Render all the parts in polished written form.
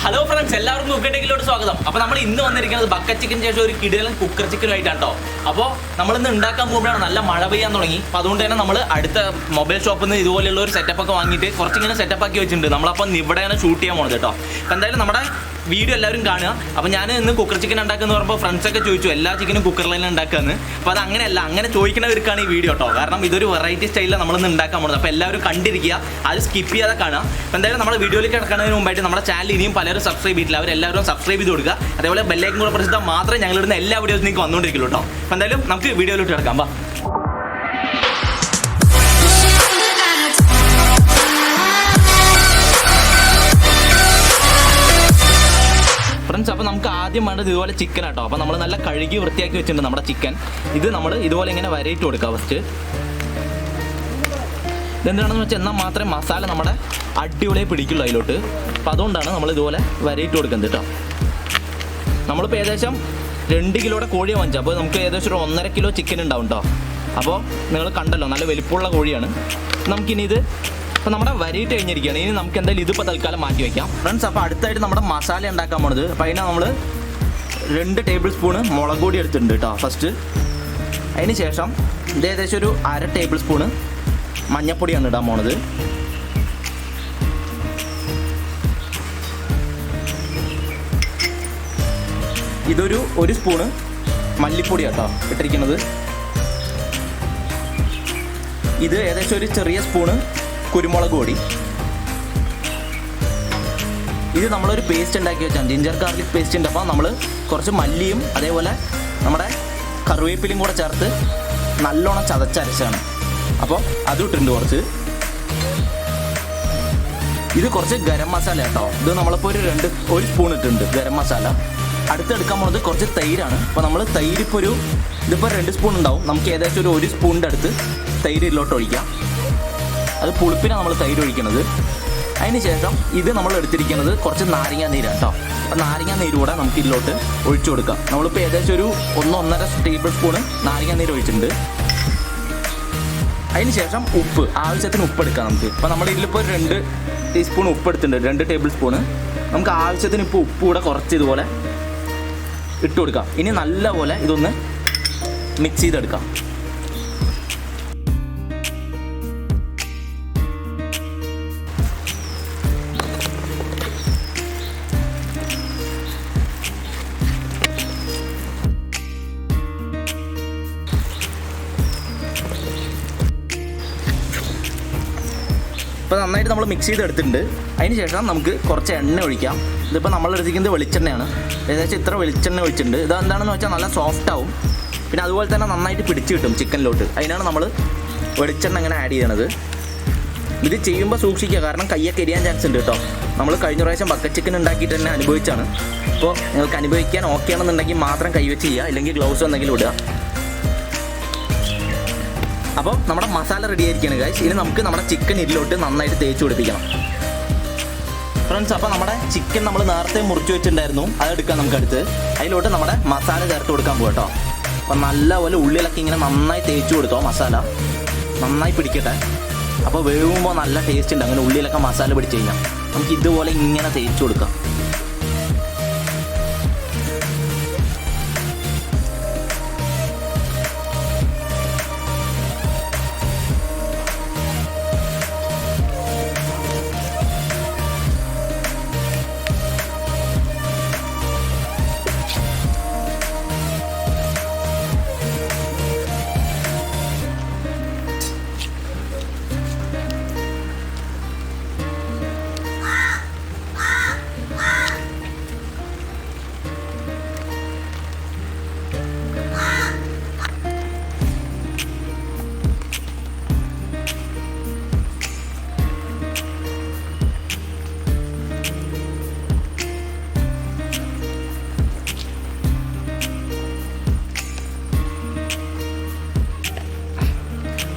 Hello friends, എല്ലാവർക്കും കുക്കൻടെക്കിലോട്ട് സ്വാഗതം. അപ്പോൾ നമ്മൾ ഇന്ന് വന്നിരിക്കുന്നത് ബക്കറ്റ് ചിക്കൻ ശേഷം ഒരു കിടിലൻ കുക്കർ ചിക്കനുമായിട്ടാണ് കേട്ടോ. അപ്പോൾ നമ്മളിന്ന് ഉണ്ടാക്കാൻ പോകുമ്പോഴാണ് നല്ല മഴ പെയ്യാൻ തുടങ്ങി. അപ്പോൾ അതുകൊണ്ട് തന്നെ നമ്മൾ അടുത്ത മൊബൈൽ ഷോപ്പിൽ നിന്ന് ഇതുപോലെയുള്ള ഒരു സെറ്റപ്പൊക്കെ വാങ്ങിയിട്ട് കുറച്ചിങ്ങനെ സെറ്റപ്പാക്കി വെച്ചിട്ടുണ്ട്. നമ്മളപ്പോൾ ഇവിടെയാണ് ഷൂട്ട് ചെയ്യാൻ പോകുന്നത് കേട്ടോ. അപ്പോൾ എന്തായാലും നമ്മുടെ വീഡിയോ എല്ലാവരും കാണുക. അപ്പോൾ ഞാൻ ഇന്ന് കുക്കർ ചിക്കൻ ഉണ്ടാക്കുമെന്ന് പറയുമ്പോൾ ഫ്രണ്ട്സൊക്കെ ചോദിച്ചു എല്ലാ ചിക്കനും കുക്കറിൽ തന്നെ ഉണ്ടാക്കാമെന്ന്. അപ്പോൾ അത് അങ്ങനെയല്ല, അങ്ങനെ ചോദിക്കുന്നവർക്കാണ് ഈ വീഡിയോ കേട്ടോ. കാരണം ഇതൊരു വെറൈറ്റി സ്റ്റൈലിൽ നമ്മളിന്ന് ഉണ്ടാക്കാൻ പോകുന്നത്. അപ്പോൾ എല്ലാവരും കണ്ടിരിക്കുക, അത് സ്കിപ്പ് ചെയ്യാതെ കാണുക. അപ്പോൾ എന്തായാലും നമ്മുടെ വീഡിയോയിലേക്ക് കിടക്കുന്നതിന് മുമ്പായിട്ട് നമ്മുടെ ചാനൽ ഇനിയും പലരും സബ്സ്ക്രൈബ് ചെയ്തിട്ടില്ല, അവരെല്ലാവരും സബ്സ്ക്രൈബ് ചെയ്ത് കൊടുക്കുക. അതേപോലെ ബെല്ലൈക്കൻ കൂടെ പ്രസ് ചെയ്താൽ മാത്രമേ ഞങ്ങളിടുന്ന എല്ലാ വീഡിയോസും നിങ്ങൾക്ക് വന്നുകൊണ്ടിരിക്കുള്ളൂ കേട്ടോ. അപ്പോൾ എന്തായാലും നമുക്ക് വീഡിയോയിലോട്ട് കിടക്കാം. വാ ഫ്രണ്ട്സ്, അപ്പോൾ നമുക്ക് ആദ്യം വേണ്ടത് ഇതുപോലെ ചിക്കൻ ആട്ടോ. അപ്പോൾ നമ്മൾ നല്ല കഴുകി വൃത്തിയാക്കി വെച്ചിട്ടുണ്ട് നമ്മുടെ ചിക്കൻ. ഇത് നമ്മൾ ഇതുപോലെ ഇങ്ങനെ വരയിട്ട് കൊടുക്കുക ഫസ്റ്റ്. ഇതെന്താണെന്ന് വെച്ചാൽ എന്നാൽ മാത്രമേ മസാല നമ്മുടെ അടിപൊളിയായി പിടിക്കുള്ളൂ അതിലോട്ട്. അപ്പോൾ അതുകൊണ്ടാണ് നമ്മൾ ഇതുപോലെ വരയിട്ട് കൊടുക്കുന്നത് കേട്ടോ. നമ്മളിപ്പോൾ ഏകദേശം 2 കിലോയുടെ കോഴിയെ വാങ്ങിച്ചു. അപ്പോൾ നമുക്ക് ഏകദേശം ഒരു 1.5 കിലോ ചിക്കൻ ഉണ്ടാവും കേട്ടോ. അപ്പോൾ നിങ്ങൾ കണ്ടല്ലോ, നല്ല വലിപ്പമുള്ള കോഴിയാണ്. നമുക്കിനി ഇത് അപ്പോൾ നമ്മുടെ വരയിട്ട് കഴിഞ്ഞിരിക്കുകയാണ്. ഇനി നമുക്ക് എന്തായാലും ഇതിപ്പോൾ തൽക്കാലം മാറ്റി വയ്ക്കാം ഫ്രണ്ട്സ്. അപ്പോൾ അടുത്തായിട്ട് നമ്മുടെ മസാല ഉണ്ടാക്കാൻ പോണത്. അപ്പോൾ അതിന് നമ്മൾ 2 ടേബിൾ സ്പൂണ് മുളക് പൊടി എടുത്തിട്ടുണ്ട് കേട്ടോ ഫസ്റ്റ്. അതിന് ശേഷം ഇത് ഏകദേശം ഒരു 1/2 ടേബിൾ സ്പൂണ് മഞ്ഞൾപ്പൊടിയാണ് ഇടാൻ പോണത്. ഇതൊരു 1 സ്പൂണ് മല്ലിപ്പൊടി കേട്ടോ ഇട്ടിരിക്കുന്നത്. ഇത് ഏകദേശം ഒരു ചെറിയ സ്പൂണ് കുരുമുളക് പൊടി. ഇത് നമ്മളൊരു പേസ്റ്റ് ഉണ്ടാക്കി വെച്ചാൽ ജിഞ്ചർ ഗാർലിക് പേസ്റ്റ് ഉണ്ട്. അപ്പോൾ നമ്മൾ കുറച്ച് മല്ലിയും അതേപോലെ നമ്മുടെ കറിവേപ്പിലയും കൂടെ ചേർത്ത് നല്ലോണം ചതച്ചരച്ചാണ്. അപ്പോൾ അതും ഇട്ടിട്ടുണ്ട് കുറച്ച്. ഇത് കുറച്ച് ഗരം മസാല കേട്ടോ. ഇത് നമ്മളിപ്പോൾ ഒരു സ്പൂൺ ഇട്ടിട്ടുണ്ട് ഗരം മസാല. അടുത്തെടുക്കാൻ പോകുന്നത് കുറച്ച് തൈരാണ്. അപ്പോൾ നമ്മൾ തൈര് ഇതിപ്പോൾ 2 സ്പൂൺ ഉണ്ടാവും. നമുക്ക് ഏകദേശം ഒരു സ്പൂണിൻ്റെ അടുത്ത് തൈര് ഇതിലോട്ട് ഒഴിക്കാം. അത് പുളിപ്പിനാണ് നമ്മൾ തൈര് ഒഴിക്കുന്നത്. അതിന് ശേഷം ഇത് നമ്മൾ എടുത്തിരിക്കുന്നത് കുറച്ച് നാരങ്ങ നീരാണ് കേട്ടോ. അപ്പോൾ നാരങ്ങ നീര് കൂടെ നമുക്ക് ഇതിലോട്ട് ഒഴിച്ചു കൊടുക്കാം. നമ്മളിപ്പോൾ ഏകദേശം ഒരു 1-1.5 ടേബിൾ സ്പൂണ് നാരങ്ങ നീര് ഒഴിച്ചിട്ടുണ്ട്. അതിന് ശേഷം ഉപ്പ്, ആവശ്യത്തിന് ഉപ്പ് എടുക്കാം നമുക്ക്. അപ്പോൾ നമ്മൾ ഇതിലിപ്പോൾ 2 ടീസ്പൂൺ ഉപ്പ് എടുത്തിട്ടുണ്ട്, 2 ടേബിൾ സ്പൂണ്. നമുക്ക് ആവശ്യത്തിന് ഇപ്പോൾ ഉപ്പ് കൂടെ കുറച്ച് ഇതുപോലെ ഇട്ട് കൊടുക്കാം. ഇനി നല്ലപോലെ ഇതൊന്ന് മിക്സ് ചെയ്തെടുക്കാം. ഇപ്പോൾ നന്നായിട്ട് നമ്മൾ മിക്സ് ചെയ്തെടുത്തിട്ടുണ്ട്. അതിന് ശേഷം നമുക്ക് കുറച്ച് എണ്ണ ഒഴിക്കാം. ഇതിപ്പോൾ നമ്മൾ എടുത്തിരിക്കുന്നത് വെളിച്ചെണ്ണയാണ്. ഏകദേശം ഇത്ര വെളിച്ചെണ്ണ ഒഴിച്ചിട്ടുണ്ട്. ഇതെന്താണെന്ന് വെച്ചാൽ നല്ല സോഫ്റ്റ് ആവും. പിന്നെ അതുപോലെ തന്നെ നന്നായിട്ട് പിടിച്ച് കിട്ടും ചിക്കനിലോട്ട്. അതിനാണ് നമ്മൾ വെളിച്ചെണ്ണ ഇങ്ങനെ ആഡ് ചെയ്യണത്. ഇത് ചെയ്യുമ്പോൾ സൂക്ഷിക്കുക, കാരണം കയ്യൊക്കെ എരിയാൻ ചാൻസ് ഉണ്ട് കേട്ടോ. നമ്മൾ കഴിഞ്ഞ പ്രാവശ്യം ബക്കറ്റ് ചിക്കൻ ഉണ്ടാക്കിയിട്ട് തന്നെ അനുഭവിച്ചാണ്. അപ്പോൾ നിങ്ങൾക്ക് അനുഭവിക്കാൻ ഓക്കെ ആണെന്നുണ്ടെങ്കിൽ മാത്രം കൈവച്ച് ചെയ്യുക, ഇല്ലെങ്കിൽ ഗ്ലൗസ് എന്തെങ്കിലും ഇടുക. അപ്പോൾ നമ്മുടെ മസാല റെഡി ആയിരിക്കുകയാണ് ഗൈസ്. ഇനി നമുക്ക് നമ്മുടെ ചിക്കൻ ഇതിലോട്ട് നന്നായിട്ട് തേച്ച് പിടിപ്പിക്കണം ഫ്രണ്ട്സ്. അപ്പോൾ നമ്മുടെ ചിക്കൻ നമ്മൾ നേരത്തെ മുറിച്ച് വെച്ചിട്ടുണ്ടായിരുന്നു, അതെടുക്കാം നമുക്ക് അടുത്ത്. അതിലോട്ട് നമ്മുടെ മസാല ചേർത്ത് കൊടുക്കാൻ പോകും കേട്ടോ. അപ്പോൾ നല്ലപോലെ ഉള്ളിലൊക്കെ ഇങ്ങനെ നന്നായി തേച്ച് കൊടുത്തോ. മസാല നന്നായി പിടിക്കട്ടെ. അപ്പോൾ വേവുമ്പോൾ നല്ല ടേസ്റ്റ് ഉണ്ട്. അങ്ങനെ ഉള്ളിലൊക്കെ മസാല പിടിച്ച് കഴിഞ്ഞാൽ നമുക്ക് ഇതുപോലെ ഇങ്ങനെ തേച്ച് കൊടുക്കാം.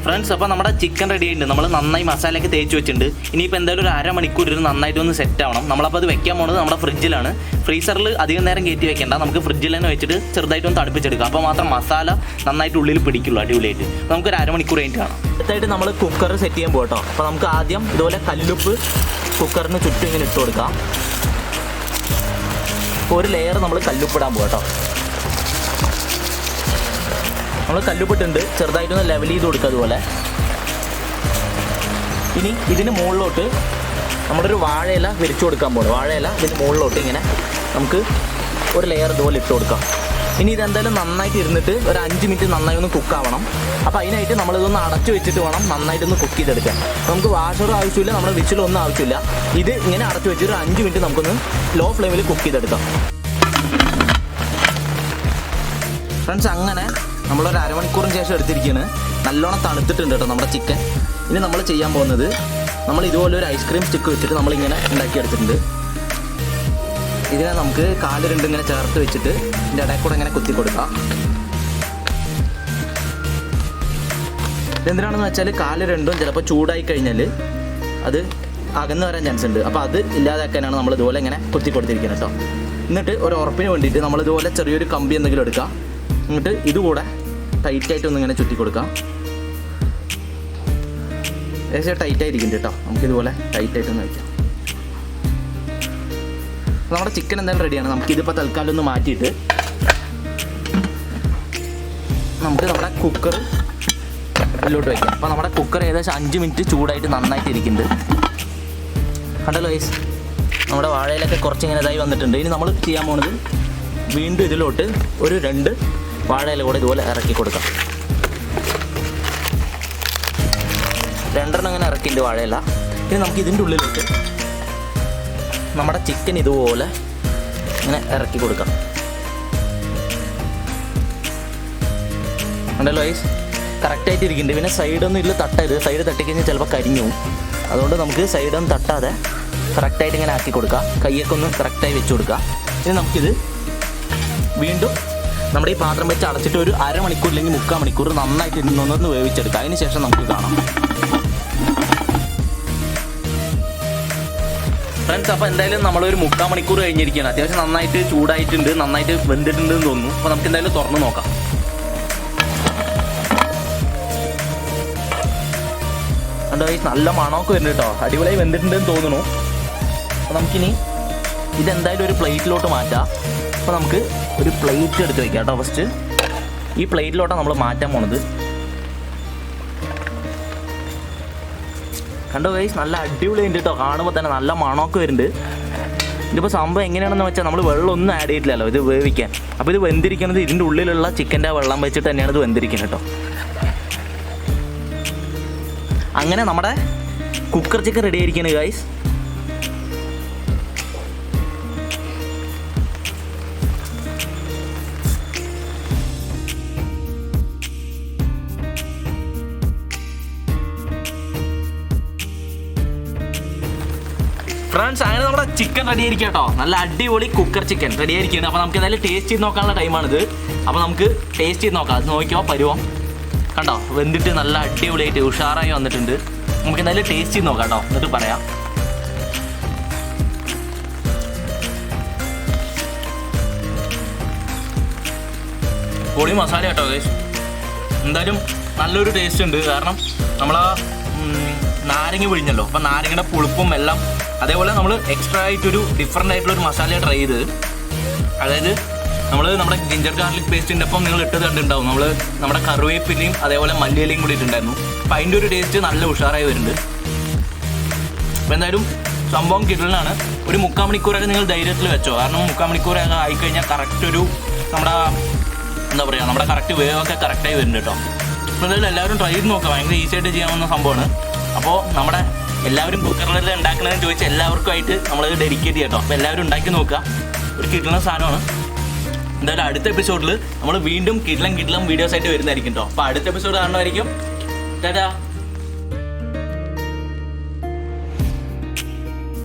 ഫ്രണ്ട്സ്, അപ്പോൾ നമ്മുടെ ചിക്കൻ റെഡി ആയിട്ടുണ്ട്. നമ്മൾ നന്നായി മസാലയൊക്കെ തേച്ച് വെച്ചിട്ടുണ്ട്. ഇനിയിപ്പോൾ എന്തായാലും ഒരു 1/2 മണിക്കൂർ നന്നായിട്ടൊന്ന് സെറ്റ് ആവണം. നമ്മളപ്പോൾ അത് വെക്കാൻ പോകുന്നത് നമ്മുടെ ഫ്രിഡ്ജിലാണ്. ഫ്രീസറിൽ അധികം നേരം കയറ്റി വെക്കേണ്ട, നമുക്ക് ഫ്രിഡ്ജിൽ തന്നെ വെച്ചിട്ട് ചെറുതായിട്ടൊന്ന് തണുപ്പിച്ചെടുക്കാം. അപ്പോൾ മാത്രം മസാല നന്നായിട്ട് ഉള്ളിൽ പിടിക്കുള്ളൂ അടിപൊളിയായിട്ട്. നമുക്കൊരു 1/2 മണിക്കൂർ കഴിഞ്ഞിട്ട് കാണാം. അടുത്തായിട്ട് നമ്മൾ കുക്കർ സെറ്റ് ചെയ്യാൻ പോകട്ടോ. അപ്പോൾ നമുക്ക് ആദ്യം ഇതുപോലെ കല്ലുപ്പ് കുക്കറിന് ചുറ്റും ഇങ്ങനെ ഇട്ട് കൊടുക്കാം. ഒരു ലെയർ നമ്മൾ കല്ലുപ്പിടാൻ പോകും കേട്ടോ. നമ്മൾ കല്ലുപ്പിട്ടുണ്ട്, ചെറുതായിട്ടൊന്ന് ലെവൽ ചെയ്ത് കൊടുക്കുക അതുപോലെ. ഇനി ഇതിന് മുകളിലോട്ട് നമ്മളൊരു വാഴയില വിരിച്ചു കൊടുക്കാൻ പോകും. വാഴയില ഇതിന് മുകളിലോട്ട് ഇങ്ങനെ നമുക്ക് ഒരു ലെയർ ഇതുപോലെ ഇട്ട് കൊടുക്കാം. ഇനി ഇതെന്തായാലും നന്നായിട്ട് ഇരുന്നിട്ട് ഒരു 5 മിനിറ്റ് നന്നായി ഒന്ന് കുക്കാവണം. അപ്പോൾ അതിനായിട്ട് നമ്മളിതൊന്ന് അടച്ചു വെച്ചിട്ട് വേണം നന്നായിട്ടൊന്ന് കുക്ക് ചെയ്തെടുക്കാൻ. നമുക്ക് വാഷറും ആവശ്യമില്ല, നമ്മുടെ വിസിലൊന്നും ആവശ്യമില്ല. ഇത് ഇങ്ങനെ അടച്ചു വെച്ചിട്ട് ഒരു 5 മിനിറ്റ് നമുക്കൊന്ന് ലോ ഫ്ലെയിമിൽ കുക്ക് ചെയ്തെടുക്കാം. ഫ്രണ്ട്സ്, അങ്ങനെ നമ്മളൊരു അരമണിക്കൂറിന് ശേഷം എടുത്തിരിക്കുകയാണ്. നല്ലോണം തണുത്തിട്ടുണ്ട് കേട്ടോ നമ്മുടെ ചിക്കൻ. ഇനി നമ്മൾ ചെയ്യാൻ പോകുന്നത്, നമ്മൾ ഇതുപോലെ ഒരു ഐസ്ക്രീം സ്റ്റിക്ക് വെച്ചിട്ട് നമ്മളിങ്ങനെ ഉണ്ടാക്കിയെടുത്തിട്ടുണ്ട്. ഇതിനെ നമുക്ക് കാല് രണ്ടും ഇങ്ങനെ ചേർത്ത് വെച്ചിട്ട് ഇതിൻ്റെ ഇടയിൽ കൂടെ ഇങ്ങനെ കുത്തി കൊടുക്കാം. ഇതെന്തിനാണെന്ന് വെച്ചാൽ കാല് രണ്ടും ചിലപ്പോൾ ചൂടായി കഴിഞ്ഞാൽ അത് അകന്ന് വരാൻ ചാൻസ് ഉണ്ട്. അപ്പോൾ അത് ഇല്ലാതാക്കാനാണ് നമ്മൾ ഇതുപോലെ ഇങ്ങനെ കുത്തി കൊടുത്തിരിക്കുന്നത് കേട്ടോ. എന്നിട്ട് ഒരു ഉറപ്പിന് വേണ്ടിയിട്ട് നമ്മളിതുപോലെ ചെറിയൊരു കമ്പി എന്തെങ്കിലും എടുക്കാം. എന്നിട്ട് ഇതുകൂടെ ടൈറ്റായിട്ടൊന്ന് ഇങ്ങനെ ചുറ്റി കൊടുക്കാം. ഏകദേശം ടൈറ്റായിരിക്കുന്നുണ്ട് കേട്ടോ. നമുക്കിതുപോലെ ടൈറ്റായിട്ടൊന്ന് വയ്ക്കാം. നമ്മുടെ ചിക്കൻ എന്തായാലും റെഡിയാണ്. നമുക്കിതിപ്പോൾ തൽക്കാലം ഒന്ന് മാറ്റിയിട്ട് നമുക്ക് നമ്മുടെ കുക്കർ ഇതിലോട്ട് വയ്ക്കാം. അപ്പോൾ നമ്മുടെ കുക്കർ ഏകദേശം 5 മിനിറ്റ് ചൂടായിട്ട് നന്നായിട്ട് ഇരിക്കുന്നുണ്ട്. കണ്ടല്ലോ ഗൈസ്, നമ്മുടെ വാഴയിലൊക്കെ കുറച്ചിങ്ങനെ ഇതായി വന്നിട്ടുണ്ട്. ഇനി നമ്മൾ ചെയ്യാൻ പോകുന്നത് വീണ്ടും ഇതിലോട്ട് ഒരു 2 വാഴയില കൂടെ ഇതുപോലെ ഇറക്കി കൊടുക്കാം. 2 അങ്ങനെ ഇറക്കിയിട്ട് വാഴയില. ഇനി നമുക്ക് ഇതിൻ്റെ ഉള്ളിലോട്ട് നമ്മുടെ ചിക്കൻ ഇതുപോലെ ഇങ്ങനെ ഇറക്കി കൊടുക്കാം. ഉണ്ടല്ലോ ഗൈസ്, കറക്റ്റായിട്ട് ഇരിക്കുന്നുണ്ട്. പിന്നെ സൈഡൊന്നും ഇതിൽ തട്ടരുത്. സൈഡ് തട്ടിക്കഴിഞ്ഞാൽ ചിലപ്പോൾ കരിഞ്ഞു പോകും. അതുകൊണ്ട് നമുക്ക് സൈഡൊന്നും തട്ടാതെ കറക്റ്റായിട്ട് ഇങ്ങനെ ആക്കി കൊടുക്കുക. കയ്യൊക്കെ ഒന്ന് കറക്റ്റായി വെച്ച് കൊടുക്കുക. ഇനി നമുക്കിത് വീണ്ടും നമ്മുടെ ഈ പാത്രം വെച്ച് അടച്ചിട്ട് ഒരു അരമണിക്കൂർ അല്ലെങ്കിൽ 3/4 മണിക്കൂർ നന്നായിട്ട് ഇരുന്നൊന്ന് വേവിച്ചെടുക്കുക. അതിന് ശേഷം നമുക്ക് കാണാം. ഫ്രണ്ട്സ്, അപ്പോൾ എന്തായാലും നമ്മളൊരു 3/4 മണിക്കൂർ കഴിഞ്ഞിരിക്കുകയാണ്. അത്യാവശ്യം നന്നായിട്ട് ചൂടായിട്ടുണ്ട്, നന്നായിട്ട് വെന്തിട്ടുണ്ടെന്ന് തോന്നുന്നു. അപ്പോൾ നമുക്ക് എന്തായാലും തുറന്ന് നോക്കാം. കണ്ടോ ഗൈസ്, നല്ല മണമൊക്കെ വരുന്നുണ്ട് കേട്ടോ. അടിപൊളിയായി വെന്തിട്ടുണ്ടെന്ന് തോന്നുന്നു. അപ്പോൾ നമുക്കിനി ഇതെന്തായാലും ഒരു പ്ലേറ്റിലോട്ട് മാറ്റാം. അപ്പോൾ നമുക്ക് ഒരു പ്ലേറ്റ് എടുത്ത് വയ്ക്കാം കേട്ടോ. ഫസ്റ്റ് ഈ പ്ലേറ്റിലോട്ടാണ് നമ്മൾ മാറ്റാൻ പോണത്. കണ്ടോ ഗൈസ്, നല്ല അടിപൊളിയുണ്ട് കേട്ടോ. കാണുമ്പോൾ തന്നെ നല്ല മണമൊക്കെ വരുന്നുണ്ട്. ഇതിപ്പോൾ സംഭവം എങ്ങനെയാണെന്ന് വെച്ചാൽ നമ്മൾ വെള്ളം ഒന്നും ആഡ് ചെയ്തിട്ടില്ലല്ലോ ഇത് വേവിക്കാൻ. അപ്പോൾ ഇത് വെന്തിരിക്കുന്നത് ഇതിൻ്റെ ഉള്ളിലുള്ള ചിക്കൻ്റെ വെള്ളം വെച്ചിട്ട് തന്നെയാണ് ഇത് വെന്തിരിക്കുന്നത് കേട്ടോ. അങ്ങനെ നമ്മുടെ കുക്കർ ചിക്കൻ റെഡി ആയിരിക്കുകയാണ് ഗൈസ്. ഫ്രണ്ട്സ്, അങ്ങനെ നമ്മുടെ ചിക്കൻ റെഡി ആയിരിക്കും കേട്ടോ. നല്ല അടിപൊളി കുക്കർ ചിക്കൻ റെഡി ആയിരിക്കുകയാണ്. അപ്പോൾ നമുക്ക് എന്തായാലും ടേസ്റ്റ് ചെയ്ത് നോക്കാനുള്ള ടൈമാണിത്. അപ്പോൾ നമുക്ക് ടേസ്റ്റ് ചെയ്ത് നോക്കാം. അത് നോക്കിയോ പരുവം കണ്ടോ, വെന്തിട്ട് നല്ല അടിപൊളിയായിട്ട് ഉഷാറായി വന്നിട്ടുണ്ട്. നമുക്ക് എന്തായാലും ടേസ്റ്റ് ചെയ്ത് നോക്കാം കേട്ടോ, എന്നിട്ട് പറയാം. പൊടി മസാല കേട്ടോ ഗൈസ്, എന്തായാലും നല്ലൊരു ടേസ്റ്റ് ഉണ്ട്. കാരണം നമ്മൾ നാരങ്ങ പിഴിഞ്ഞല്ലോ, അപ്പം നാരങ്ങയുടെ പുളിപ്പും എല്ലാം. അതേപോലെ നമ്മൾ എക്സ്ട്രാ ആയിട്ടൊരു ഡിഫറെൻ്റ് ആയിട്ടുള്ളൊരു മസാല ട്രൈ ചെയ്ത്, അതായത് നമ്മുടെ ജിഞ്ചർ ഗാർലിക് പേസ്റ്റിൻ്റെ ഒപ്പം നിങ്ങൾ ഇട്ടത് കണ്ടിട്ടുണ്ടാവും. നമ്മുടെ കറിവേപ്പിലയും അതേപോലെ മല്ലിയിലയും കൂടി ഇട്ടുണ്ടായിരുന്നു. അപ്പം അതിൻ്റെ ഒരു ടേസ്റ്റ് നല്ല ഉഷാറായി വരുന്നുണ്ട്. അപ്പോൾ എന്തായാലും സംഭവം കിട്ടലാണ്. ഒരു 3/4 മണിക്കൂറൊക്കെ നിങ്ങൾ ധൈര്യത്തിൽ വെച്ചോ. കാരണം 3/4 മണിക്കൂറൊക്കെ ആയിക്കഴിഞ്ഞാൽ കറക്റ്റ് ഒരു നമ്മുടെ കറക്റ്റ് വേവൊക്കെ കറക്റ്റായി വരുന്നുണ്ട് കേട്ടോ. അപ്പോൾ എന്തായാലും എല്ലാവരും ട്രൈ ചെയ്ത് നോക്കാം. ഭയങ്കര ഈസി ആയിട്ട് ചെയ്യാവുന്ന സംഭവമാണ്. അപ്പോൾ നമ്മുടെ എല്ലാവരും കുക്കറിൽ ഉണ്ടാക്കണമെന്ന് ചോദിച്ചാൽ എല്ലാവർക്കുമായിട്ട് നമ്മളത് ഡെഡിക്കേറ്റ് ചെയ്യാം കേട്ടോ. അപ്പോൾ എല്ലാവരും ഉണ്ടാക്കി നോക്കുക. ഒരു കിട്ടുന്ന സാധനമാണ്. എന്തായാലും അടുത്ത എപ്പിസോഡിൽ നമ്മൾ വീണ്ടും കിട്ലം വീഡിയോസ് ആയിട്ട് വരുന്നതായിരിക്കും കേട്ടോ. അപ്പോൾ അടുത്ത എപ്പിസോഡ് കാണുന്നതായിരിക്കും. ടാറ്റാ.